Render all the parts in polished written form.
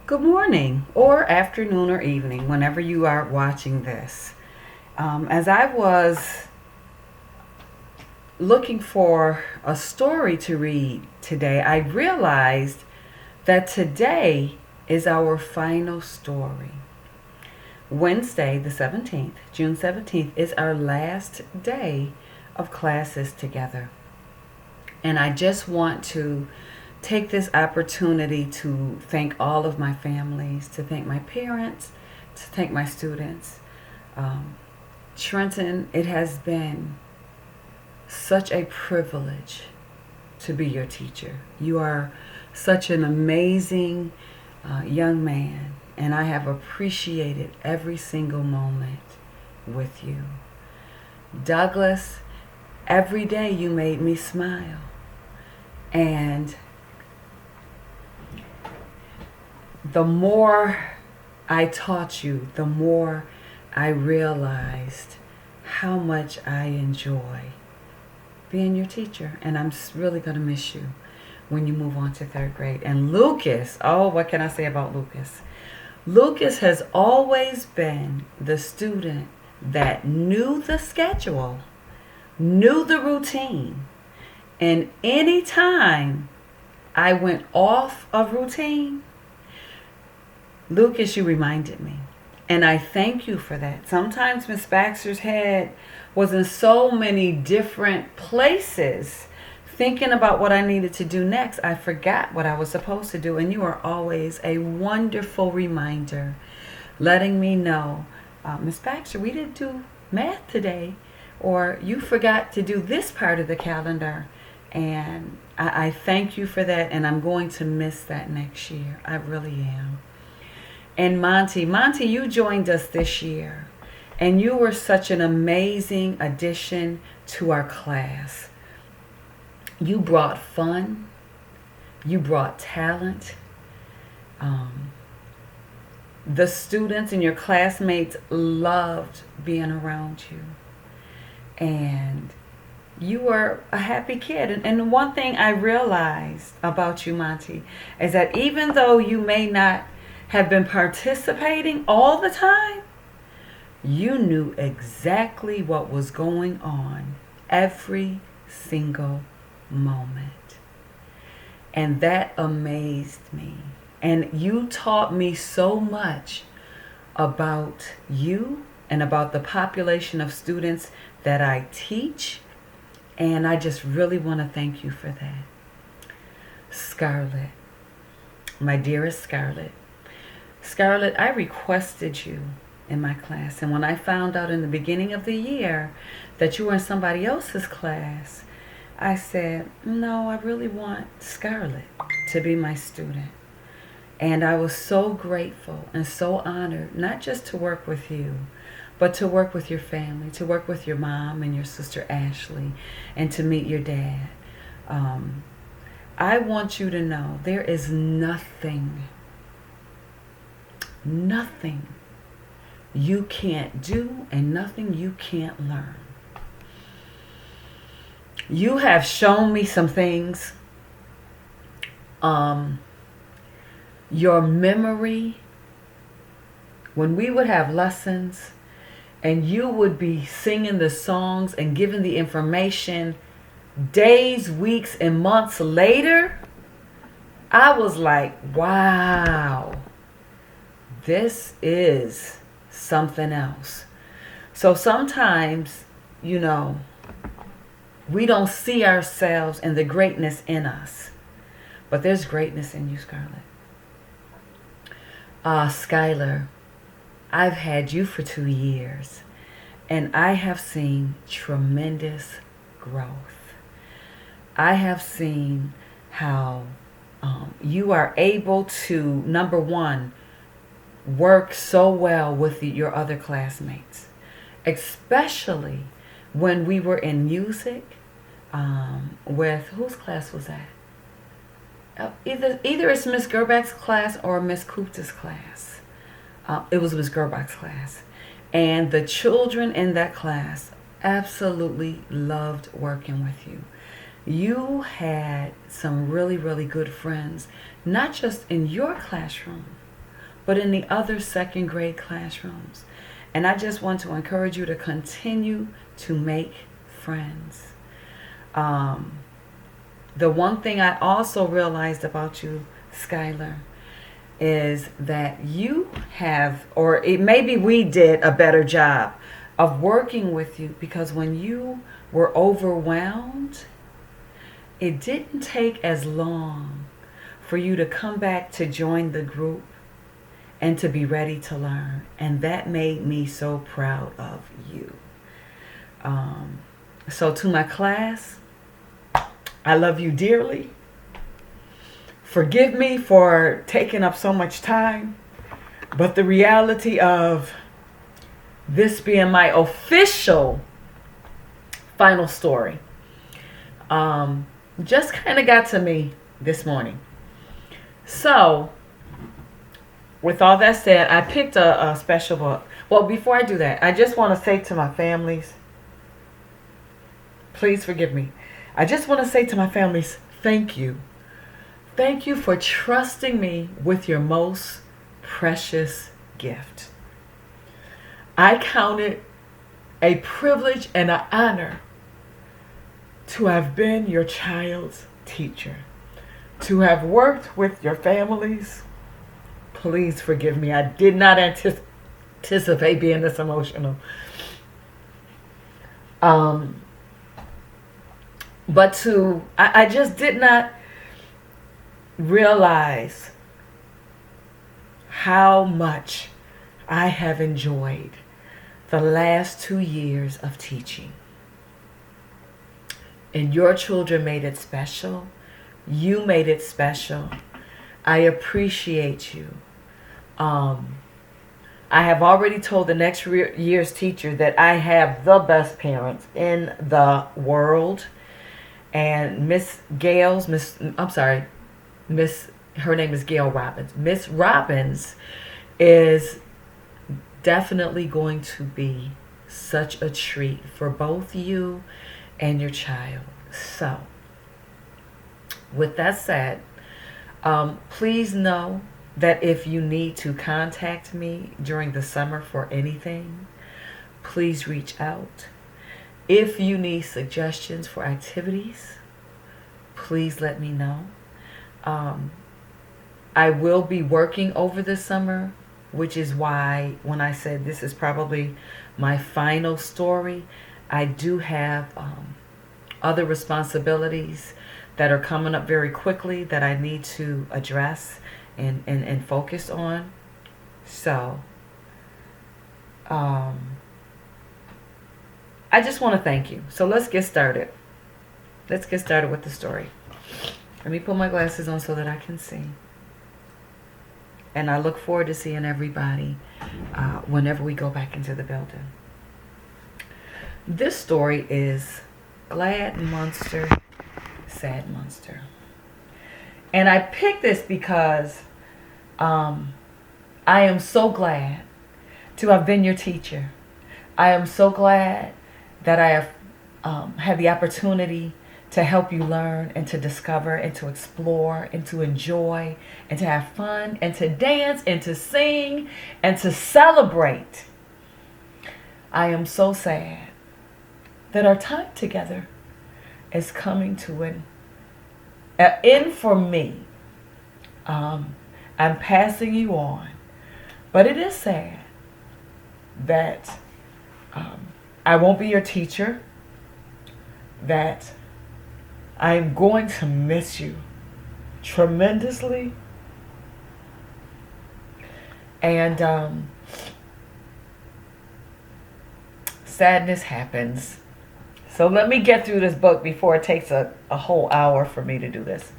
Good morning, or afternoon, or evening, whenever you are watching this. As I was looking for a story to read today, I realized that today is our final story. Wednesday, the 17th, June 17th, is our last day of classes together. And I just want to take this opportunity to thank all of my families, to thank my parents, to thank my students. Um, Trenton, it has been such a privilege to be your teacher. You are such an amazing young man, and I have appreciated every single moment with you. Douglas, every day you made me smile. And the more I taught you, the more I realized how much I enjoy being your teacher. And I'm really going to miss you when you move on to third grade. And Lucas, oh, what can I say about Lucas? Lucas has always been the student that knew the schedule, knew the routine. And any time I went off of routine, Lucas, you reminded me. And I thank you for that. Sometimes Miss Baxter's head was in so many different places thinking about what I needed to do next. I forgot what I was supposed to do. And you are always a wonderful reminder, letting me know, Miss Baxter, we didn't do math today. Or you forgot to do this part of the calendar. And I thank you for that. And I'm going to miss that next year. I really am. And Monty, you joined us this year, and you were such an amazing addition to our class. You brought fun, you brought talent. The students and your classmates loved being around you, and you were a happy kid. And one thing I realized about you, Monty, is that even though you may not have been participating all the time, you knew exactly what was going on every single moment. And that amazed me. And you taught me so much about you and about the population of students that I teach. And I just really want to thank you for that. Scarlett, my dearest Scarlett, I requested you in my class. And when I found out in the beginning of the year that you were in somebody else's class, I said, no, I really want Scarlett to be my student. And I was so grateful and so honored, not just to work with you, but to work with your family, to work with your mom and your sister Ashley, and to meet your dad. I want you to know there is nothing you can't do and nothing you can't learn. You have shown me some things. Your memory, when we would have lessons and you would be singing the songs and giving the information days, weeks, and months later, I was like, wow. This is something else. So sometimes, we don't see ourselves and the greatness in us. But there's greatness in you, Scarlett. Skylar, I've had you for 2 years, and I have seen tremendous growth. I have seen how you are able to, number one, work so well with your other classmates, especially when we were in music with, whose class was that? Either it's Miss Gerbach's class or Miss Kupta's class. It was Miss Gerbach's class. And the children in that class absolutely loved working with you. You had some really, really good friends, not just in your classroom, but in the other second grade classrooms. And I just want to encourage you to continue to make friends. The one thing I also realized about you, Skylar, is that you have, or it maybe we did a better job of working with you, because when you were overwhelmed, it didn't take as long for you to come back to join the group and to be ready to learn. And that made me so proud of you. So to my class, I love you dearly. Forgive me for taking up so much time, but the reality of this being my official final story just kind of got to me this morning. So, with all that said, I picked a special book. Well, before I do that, I just want to say to my families, please forgive me. I just want to say to my families, thank you. Thank you for trusting me with your most precious gift. I count it a privilege and an honor to have been your child's teacher, to have worked with your families. Please forgive me. I did not anticipate being this emotional. But I just did not realize how much I have enjoyed the last 2 years of teaching. And your children made it special. You made it special. I appreciate you. I have already told the next year's teacher that I have the best parents in the world. And Miss Gail's, her name is Gail Robbins. Miss Robbins is definitely going to be such a treat for both you and your child. So, with that said, please know that if you need to contact me during the summer for anything, please reach out. If you need suggestions for activities, please let me know. I will be working over the summer, which is why when I said this is probably my final story, I do have other responsibilities that are coming up very quickly that I need to address and focus on. So, I just want to thank you. So let's get started. Let's get started with the story. Let me put my glasses on so that I can see. And I look forward to seeing everybody whenever we go back into the building. This story is Glad Monster, Sad Monster. And I picked this because I am so glad to have been your teacher. I am so glad that I have had the opportunity to help you learn and to discover and to explore and to enjoy and to have fun and to dance and to sing and to celebrate. I am so sad that our time together is coming to an end for me. I'm passing you on, but it is sad that I won't be your teacher, that I'm going to miss you tremendously. And sadness happens. So let me get through this book before it takes a whole hour for me to do this.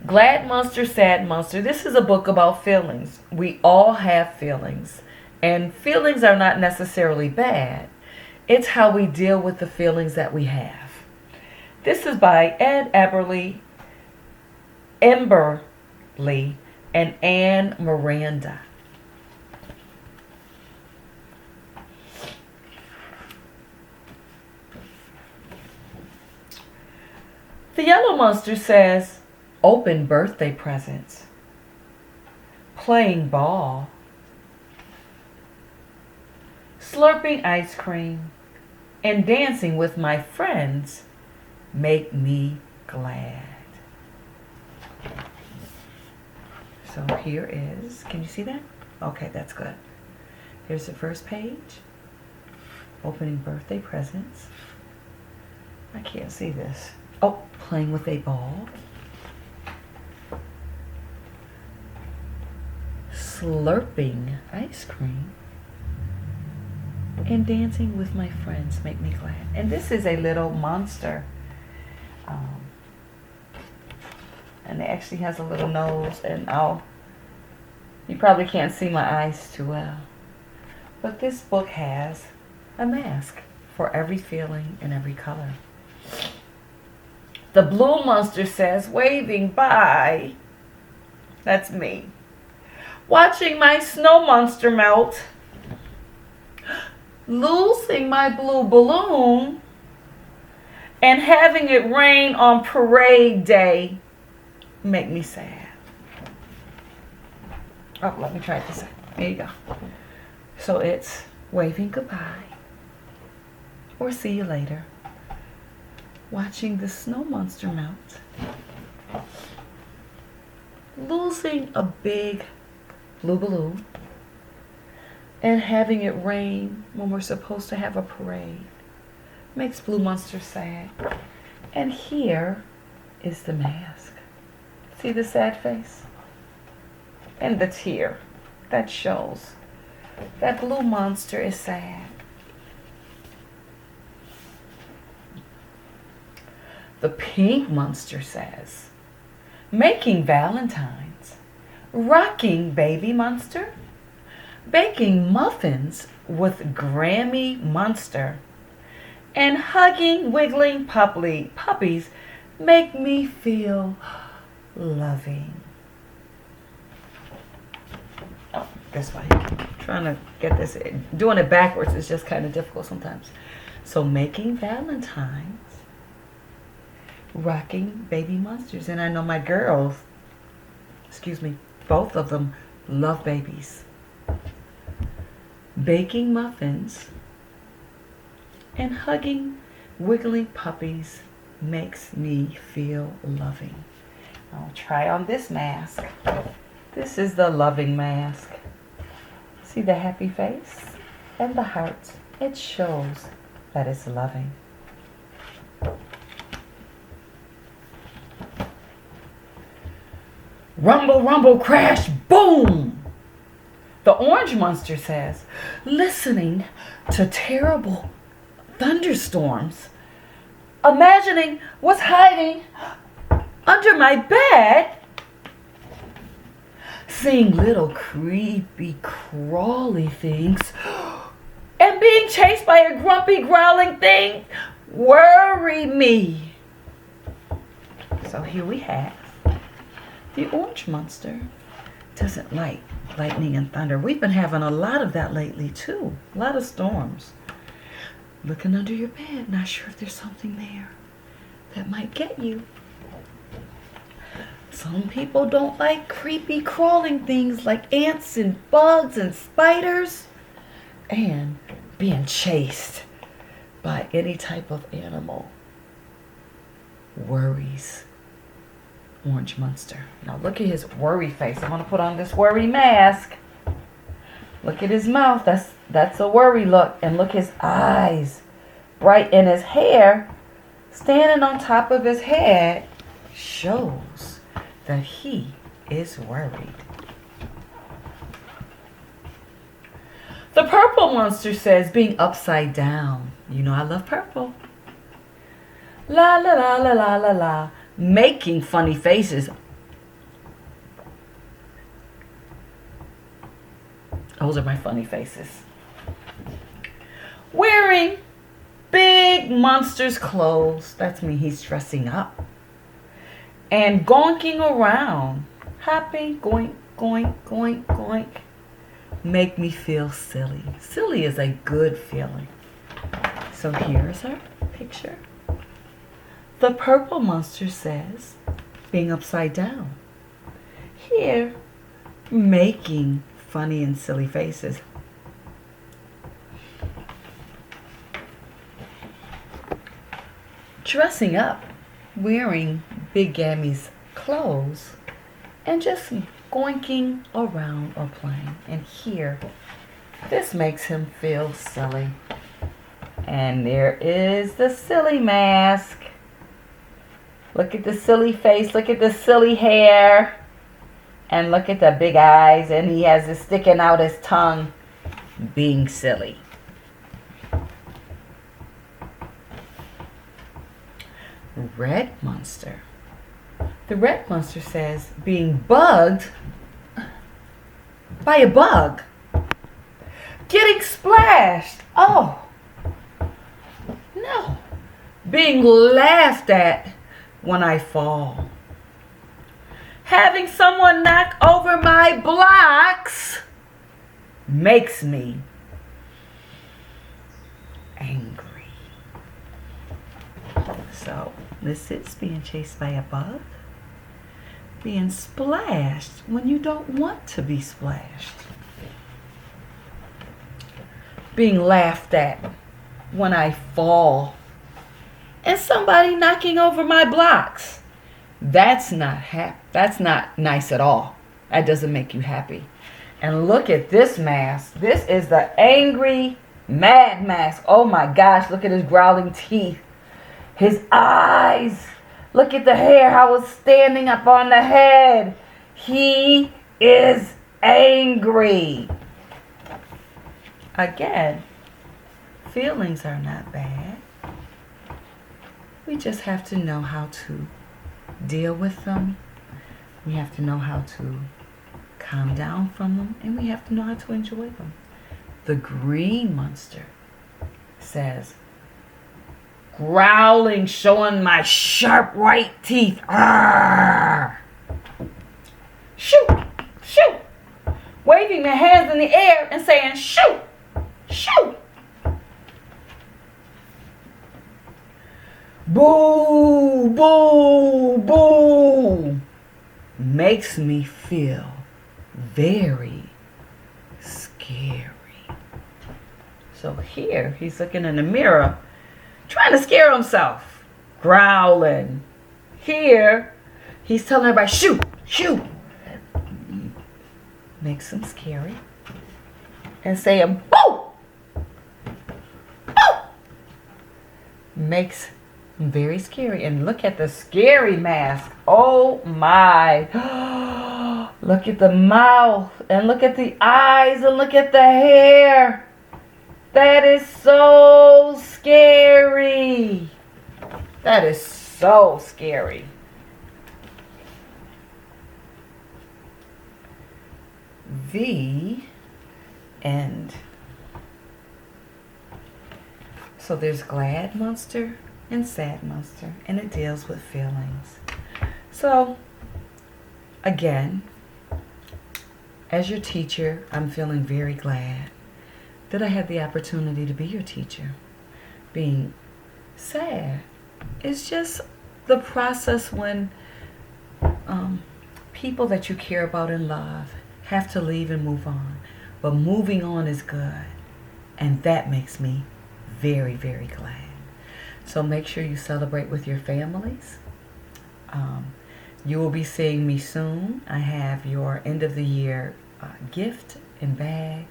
Glad Monster, Sad Monster. This is a book about feelings. We all have feelings. And feelings are not necessarily bad. It's how we deal with the feelings that we have. This is by Ed Emberley, and Anne Miranda. The Yellow Monster says, open birthday presents. playing ball, slurping ice cream, and dancing with my friends make me glad. So here is, can you see that? Okay, that's good. Here's the first page. Opening birthday presents. I can't see this. Oh, playing with a ball. Slurping ice cream. And dancing with my friends make me glad. And this is a little monster. And it actually has a little nose. And you probably can't see my eyes too well. But this book has a mask for every feeling and every color. The blue monster says, waving bye. That's me. Watching my snow monster melt. Losing my blue balloon. And having it rain on parade day make me sad. Oh, let me try this. There you go. So it's waving goodbye. Or see you later. Watching the snow monster melt. Losing a big blue balloon. And having it rain when we're supposed to have a parade. Makes Blue Monster sad. And here is the mask. See the sad face? And the tear. That shows that Blue Monster is sad. The pink monster says, making valentines, rocking baby monster, baking muffins with Grammy monster, and hugging wiggling puppies make me feel loving. Oh, this way. Trying to get this, doing it backwards is just kind of difficult sometimes. So making valentines, rocking baby monsters. And I know my girls, both of them love babies. Baking muffins and hugging wiggling puppies makes me feel loving. I'll try on this mask. This is the loving mask. See the happy face and the heart. It shows that it's loving. Rumble, rumble, crash, boom! The orange monster says, listening to terrible thunderstorms, imagining what's hiding under my bed, seeing little creepy crawly things, and being chased by a grumpy growling thing worry me. So here we have the orange monster. Doesn't like lightning and thunder. We've been having a lot of that lately too. A lot of storms. Looking under your bed, not sure if there's something there that might get you. Some people don't like creepy crawling things like ants and bugs and spiders and being chased by any type of animal. Worries orange monster. Now look at his worry face. I'm going to put on this worry mask. Look at his mouth. That's a worry look. And look his eyes. Right in his hair, standing on top of his head, shows that he is worried. The purple monster says, being upside down. You know I love purple. La la la la la la la. Making funny faces. Those are my funny faces. Wearing big monster's clothes. That's me. He's dressing up. And gonking around. Hopping, goink, goink, goink, goink. Make me feel silly. Silly is a good feeling. So here's our picture. The purple monster says, being upside down. Here, making funny and silly faces. Dressing up, wearing Big Gammy's clothes, and just goinking around or playing. And here, this makes him feel silly. And there is the silly mask. Look at the silly face, look at the silly hair, and look at the big eyes, and he has it sticking out his tongue, being silly. Red Monster. The Red Monster says being bugged by a bug. Getting splashed. Oh, no. Being laughed at when I fall. Having someone knock over my blocks makes me angry. So, this is being chased by a bug. Being splashed when you don't want to be splashed. Being laughed at when I fall. And somebody knocking over my blocks. That's not nice at all. That doesn't make you happy. And look at this mask. This is the angry mad mask. Oh my gosh, look at his growling teeth. His eyes. Look at the hair, how it's standing up on the head. He is angry. Again, feelings are not bad. We just have to know how to deal with them. We have to know how to calm down from them. And we have to know how to enjoy them. The Green Monster says, growling, showing my sharp white teeth. Arrgh! Shoot! Shoot! Waving their hands in the air and saying, shoot! Shoot! Boo! Boo! Boo! Makes me feel very scary. So here, he's looking in the mirror, trying to scare himself, growling. Here, he's telling everybody, shoot, shoot. Makes him scary. And saying, boo, boo. Makes him very scary. And look at the scary mask. Oh my. Look at the mouth. And look at the eyes. And look at the hair. That is so scary. That is so scary. The end. So there's Glad Monster and Sad Monster, and it deals with feelings. So, again, as your teacher, I'm feeling very glad that I had the opportunity to be your teacher. Being sad is just the process when people that you care about and love have to leave and move on. But moving on is good. And that makes me very, very glad. So make sure you celebrate with your families. You will be seeing me soon. I have your end of the year gift and bag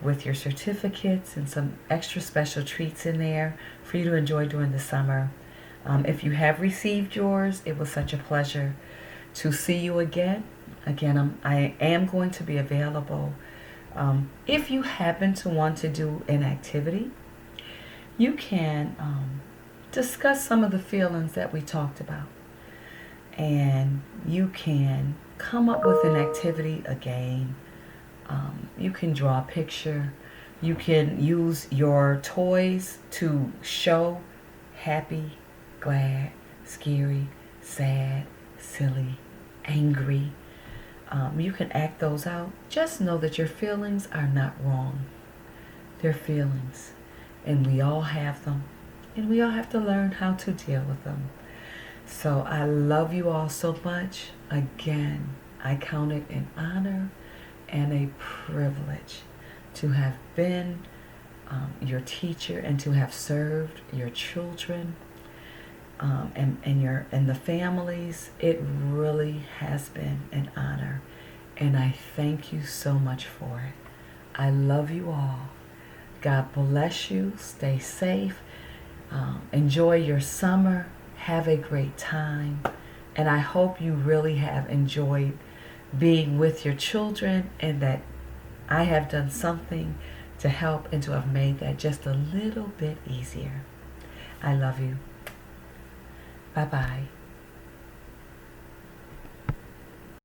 with your certificates and some extra special treats in there for you to enjoy during the summer. If you have received yours, it was such a pleasure to see you again. Again, I am going to be available. If you happen to want to do an activity, you can discuss some of the feelings that we talked about. And you can come up with an activity, a game. You can draw a picture. You can use your toys to show happy, glad, scary, sad, silly, angry. You can act those out. Just know that your feelings are not wrong. They're feelings. And we all have them. And we all have to learn how to deal with them. So I love you all so much. Again, I count it an honor and a privilege to have been your teacher and to have served your children and the families. It really has been an honor, and I thank you so much for it. I love you all. God bless you. Stay safe. Enjoy your summer. Have a great time. And I hope you really have enjoyed being with your children, and that I have done something to help and to have made that just a little bit easier. I love you. Bye-bye.